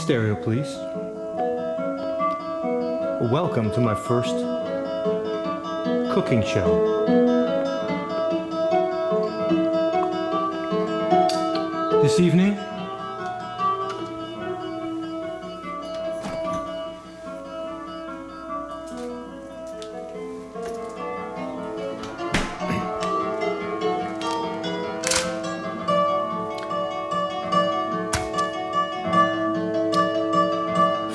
Stereopolice. Welcome to my first cooking show. This evening,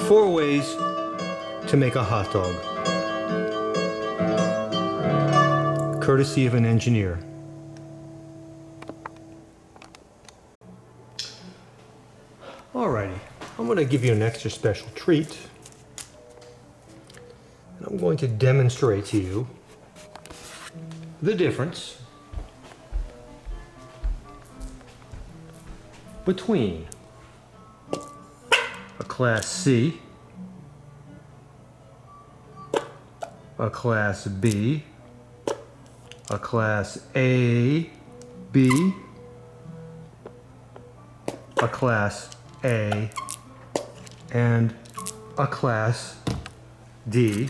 four ways to make a hot dog, courtesy of an engineer. Alrighty, I'm going to give you an extra special treat. And I'm going to demonstrate to you the difference between a Class C, a Class B, a Class A, B, a Class A, and a Class D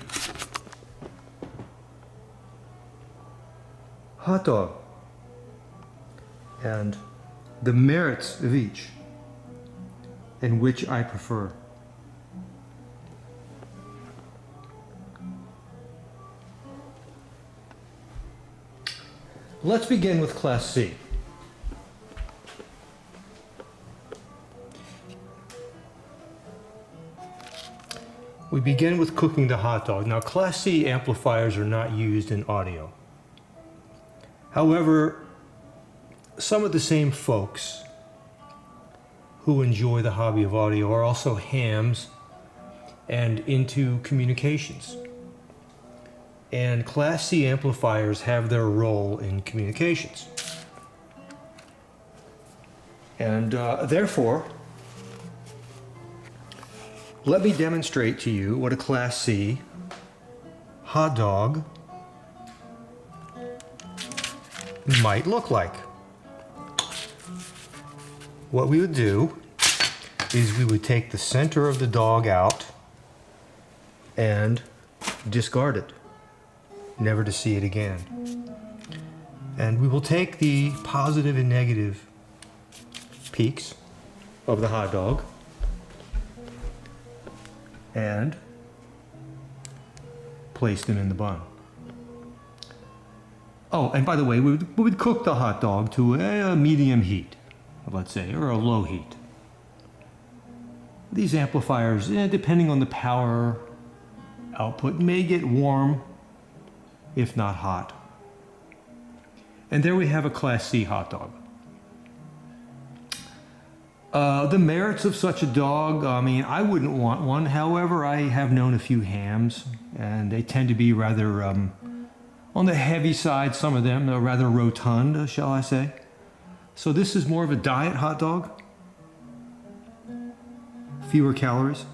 hot dog, and the merits of each, and which I prefer. Let's begin with Class C. We begin with cooking the hot dog. Now, Class C amplifiers are not used in audio. However, some of the same folks who enjoy the hobby of audio are also hams and into communications. And Class C amplifiers have their role in communications. And therefore, let me demonstrate to you what a Class C hot dog might look like. What we would do is we would take the center of the dog out and discard it, never to see it again. And we will take the positive and negative peaks of the hot dog and place them in the bun. Oh, and by the way, we would cook the hot dog to a medium heat, let's say, or a low heat. These amplifiers, depending on the power output, may get warm, if not hot. And there we have a Class C hot dog. The merits of such a dog, I mean, I wouldn't want one. However, I have known a few hams, and they tend to be rather on the heavy side, some of them. They're rather rotund, shall I say. So this is more of a diet hot dog. Fewer calories.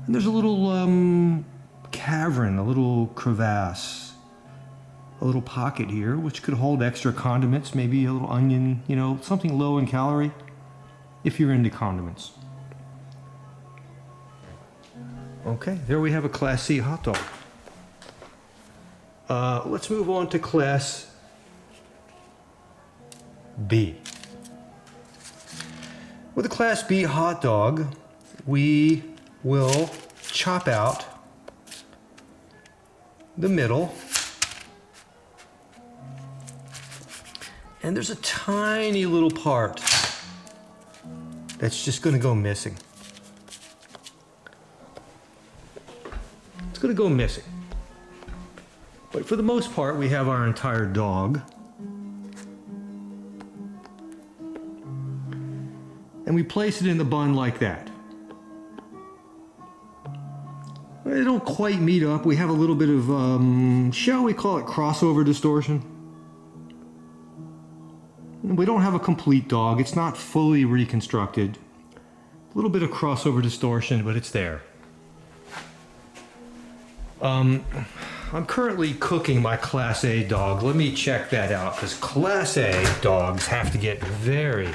And there's a little cavern, a little crevasse, a little pocket here, which could hold extra condiments, maybe a little onion, you know, something low in calorie, if you're into condiments. Okay, there we have a Class C hot dog. Let's move on to Class B. With a Class B hot dog, we will chop out the middle. And there's a tiny little part that's just going to go missing. It's going to go missing. But for the most part, we have our entire dog. And we place it in the bun like that. They don't quite meet up. We have a little bit of, shall we call it crossover distortion? We don't have a complete dog. It's not fully reconstructed. A little bit of crossover distortion, but it's there. I'm currently cooking my Class A dog. Let me check that out, because Class A dogs have to get very,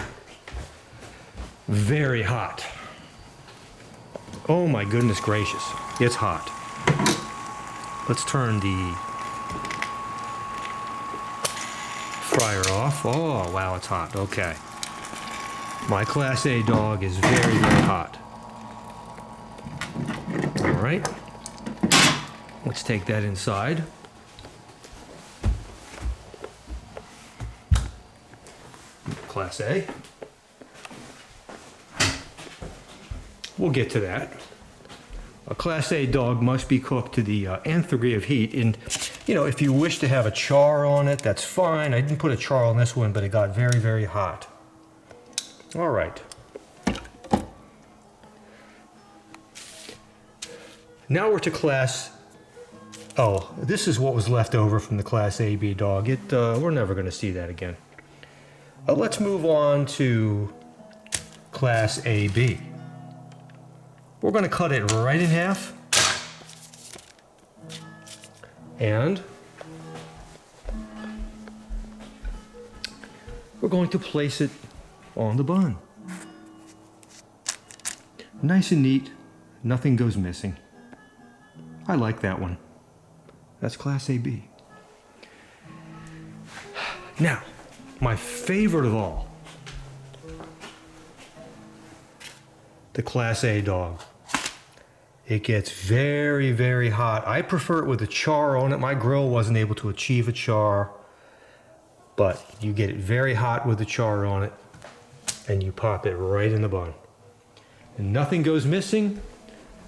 very hot. Oh my goodness gracious, it's hot. Let's turn the fryer off. Oh wow, it's hot. Okay. My Class A dog is very, very hot. All right. Let's take that inside. Class A. We'll get to that. A Class A dog must be cooked to the nth degree of heat. And, you know, if you wish to have a char on it, that's fine. I didn't put a char on this one, but it got very, very hot. All right. Now we're to Class... Oh, this is what was left over from the Class AB dog. We're never going to see that again. Let's move on to Class AB. We're going to cut it right in half. And we're going to place it on the bun. Nice and neat. Nothing goes missing. I like that one. That's Class AB. Now, my favorite of all, the Class A dog. It gets very, very hot. I prefer it with a char on it. My grill wasn't able to achieve a char, but you get it very hot with the char on it, and you pop it right in the bun. And nothing goes missing.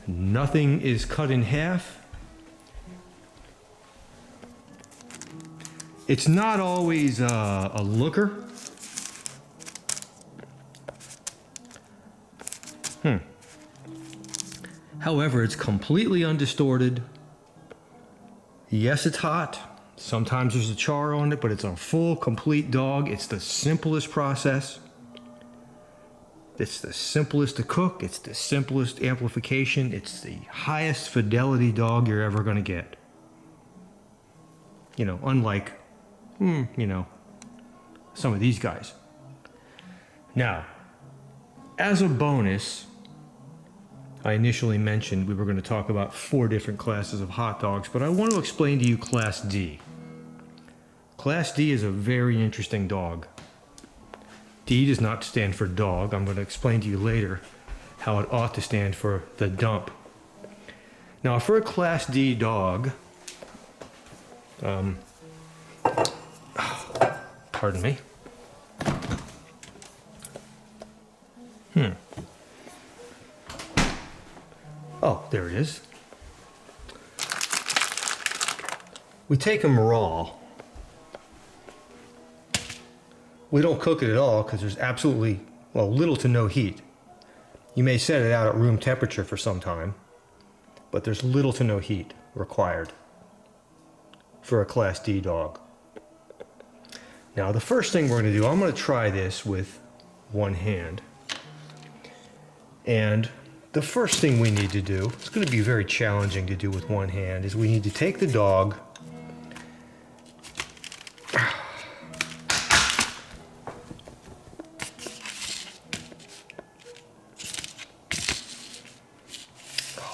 Nothing is cut in half. It's not always a looker. However, it's completely undistorted. Yes, it's hot. Sometimes there's a char on it, but it's a full, complete dog. It's the simplest process. It's the simplest to cook. It's the simplest amplification. It's the highest fidelity dog you're ever going to get. You know, unlike, you know, some of these guys. Now, as a bonus, I initially mentioned we were going to talk about 4 different classes of hot dogs, but I want to explain to you Class D. Class D is a very interesting dog. D does not stand for dog. I'm going to explain to you later how it ought to stand for the dump. Now, for a Class D dog, pardon me. Oh, there it is. We take them raw. We don't cook it at all because there's absolutely, well, little to no heat. You may set it out at room temperature for some time, but there's little to no heat required for a Class D dog. Now, the first thing we're going to do, I'm going to try this with one hand. And the first thing we need to do, it's going to be very challenging to do with one hand, is we need to take the dog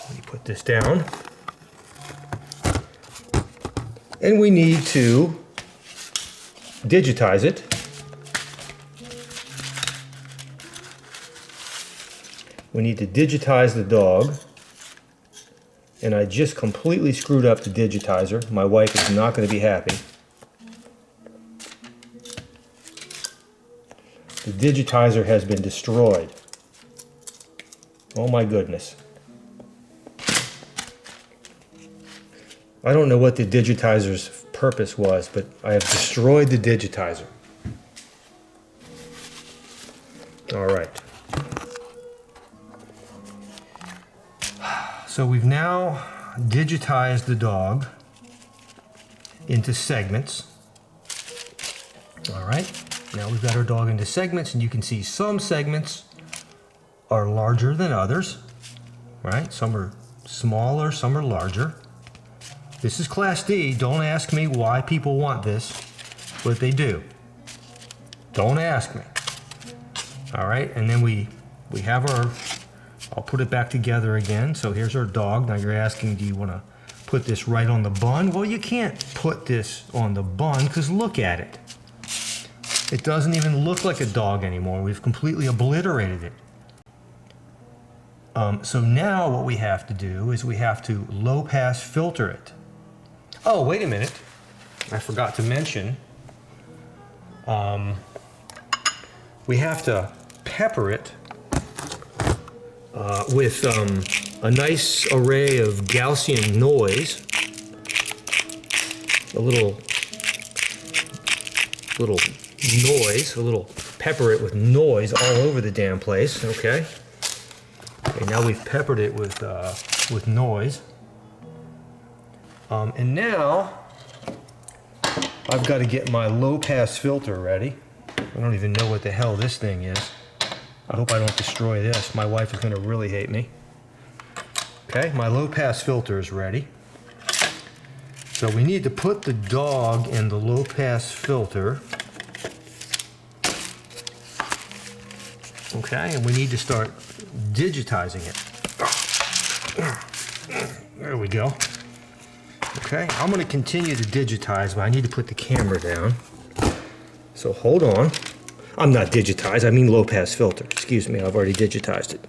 let me put this down, and we need to digitize it. We need to digitize the dog, and I just completely screwed up the digitizer. My wife is not going to be happy. The digitizer has been destroyed. Oh my goodness. I don't know what the digitizer's purpose was, but I have destroyed the digitizer. All right. So we've now digitized the dog into segments. All right, now we've got our dog into segments, and you can see some segments are larger than others, right? Some are smaller, some are larger. This is Class D. Don't ask me why people want this, but they do. Don't ask me. All right, and then we have our, I'll put it back together again. So here's our dog. Now you're asking, do you want to put this right on the bun? Well, you can't put this on the bun because look at it. It doesn't even look like a dog anymore. We've completely obliterated it. So now what we have to do is we have to low pass filter it. Oh, wait a minute. I forgot to mention. We have to pepper it with a nice array of Gaussian noise, a little pepper it with noise all over the damn place. Okay. Okay, now we've peppered it with noise, and now I've got to get my low pass filter ready. I don't even know what the hell this thing is. I hope I don't destroy this. My wife is going to really hate me. Okay, my low pass filter is ready. So we need to put the dog in the low pass filter. Okay, and we need to start digitizing it. There we go. Okay, I'm going to continue to digitize, but I need to put the camera down. So hold on. I'm not digitized, I mean low pass filter. Excuse me, I've already digitized it.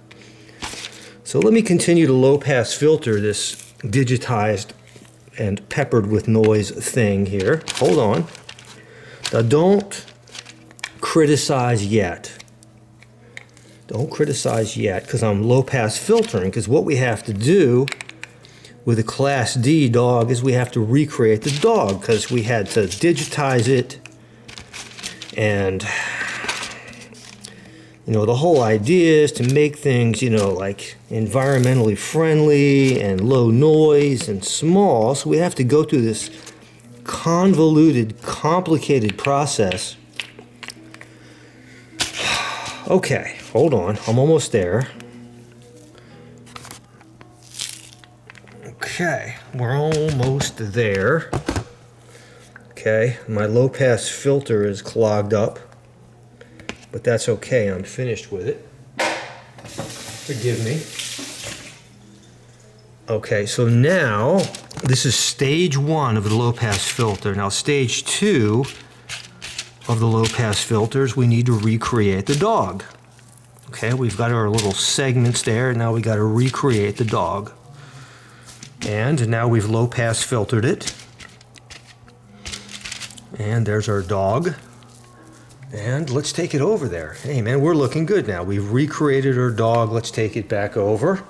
So let me continue to low pass filter this digitized and peppered with noise thing here. Hold on. Now don't criticize yet. Don't criticize yet, because I'm low pass filtering, because what we have to do with a Class D dog is we have to recreate the dog, because we had to digitize it, and you know, the whole idea is to make things, you know, like environmentally friendly and low noise and small, so we have to go through this convoluted, complicated process. Okay, hold on, I'm almost there. Okay, we're almost there. Okay, my low pass filter is clogged up, but that's okay, I'm finished with it. Forgive me. Okay, so now this is stage 1 of the low-pass filter. Now stage 2 of the low-pass filters, we need to recreate the dog. Okay, we've got our little segments there, and now we got to recreate the dog. And now we've low-pass filtered it. And there's our dog. And let's take it over there. Hey man, we're looking good now. We've recreated our dog. Let's take it back over.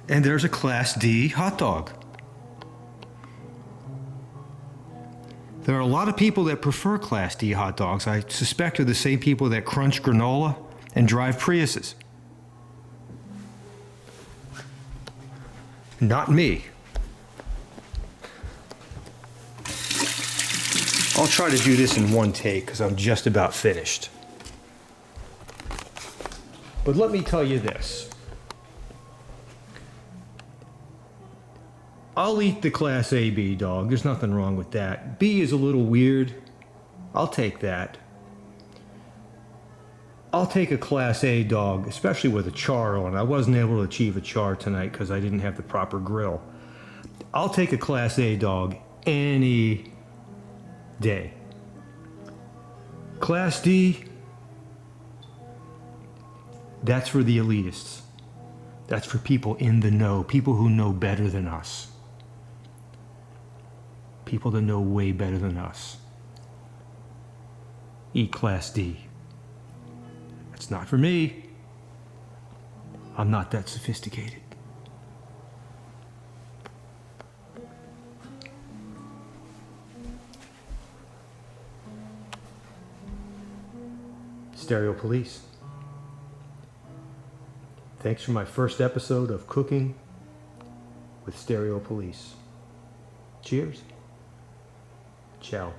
And there's a Class D hot dog. There are a lot of people that prefer Class D hot dogs. I suspect they're the same people that crunch granola and drive Priuses. Not me. I'll try to do this in one take because I'm just about finished. But let me tell you this. I'll eat the Class AB dog. There's nothing wrong with that. B is a little weird. I'll take that. I'll take a Class A dog, especially with a char on. I wasn't able to achieve a char tonight because I didn't have the proper grill. I'll take a Class A dog any day. Class D, that's for the elitists. That's for people in the know, people who know better than us. People that know way better than us. Eat Class D. That's not for me. I'm not that sophisticated. Stereopolice. Thanks for my first episode of Cooking with Stereopolice. Cheers. Ciao.